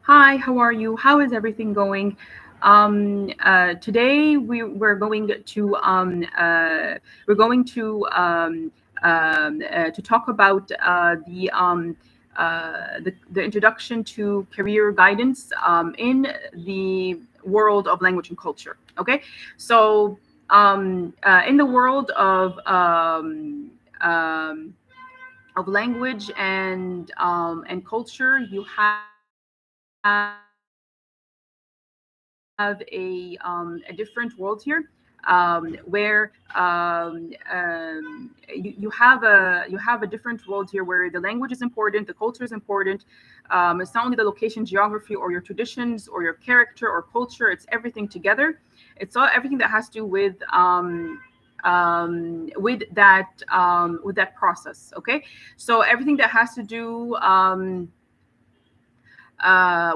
Hi, how are you? How is everything going? Today we're going to talk about the introduction to career guidance in the world of language and culture. Okay, so in the world of language and culture, you have a different world here, where you have a different world here where the language is important, the culture is important. It's not only the location, geography, or your traditions, or your character or culture. It's everything together. It's all everything that has to do with that process. Okay, so everything that has to do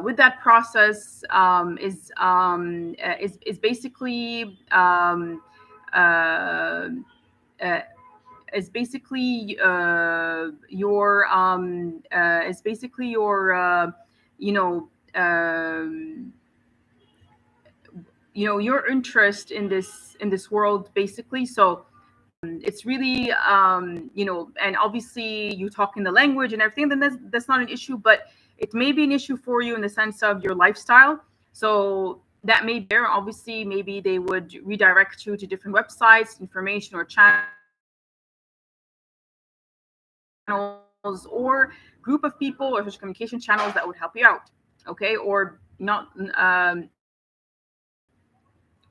with that process is basically uh, uh, is basically your you know um, your interest in this world, basically. So it's really and obviously you talk in the language and everything, then that's not an issue, but it may be an issue for you in the sense of your lifestyle. So that may be there. Obviously, maybe they would redirect you to different websites, information, or channels, or group of people or social communication channels that would help you out. Okay, or not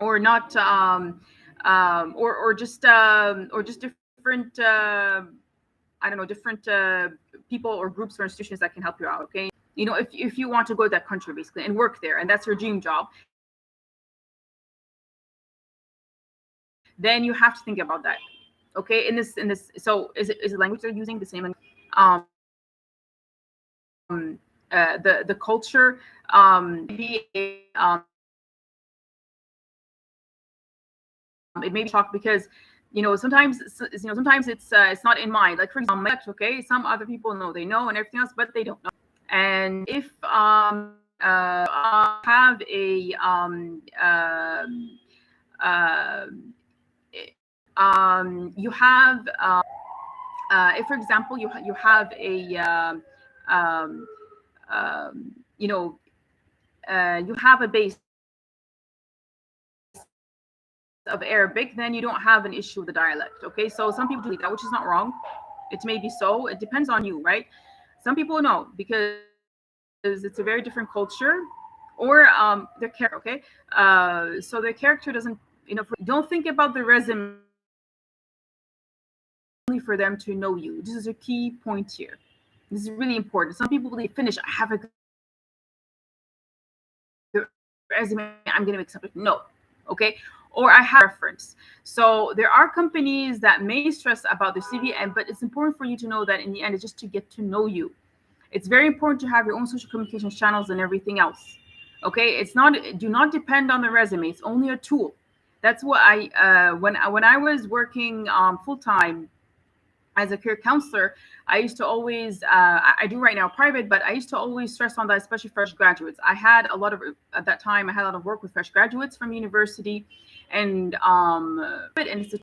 or not or just different I don't know, different people or groups or institutions that can help you out. Okay, if you want to go to that country basically and work there, and that's your dream job, then you have to think about that. Okay, in this, so is the language they're using the same? Um, the culture, maybe it may be shocked because sometimes it's not in mind. Like, for example, okay, some other people know, they know and everything else, but they don't know. And if have a uh, you have if, for example, you have a um, you know you have a base of Arabic, then you don't have an issue with the dialect. Okay, so some people do that, which is not wrong. It may be so. It depends on you, right? Some people know because it's a very different culture, or their character. Okay, so their character doesn't. Don't think about the resume only for them to know you. This is a key point here. This is really important. Some people, they finish, I have a good resume, I'm going to accept it. No, okay, or I have reference. So there are companies that may stress about the CV, and but it's important for you to know that in the end, it's just to get to know you. It's very important to have your own social communication channels and everything else. Okay, it's not, do not depend on the resume. It's only a tool. That's what I when I was working full time as a career counselor, I used to always, I do right now private, but I used to always stress on that, especially fresh graduates. I had a lot of, at that time, I had a lot of work with fresh graduates from university, and it's a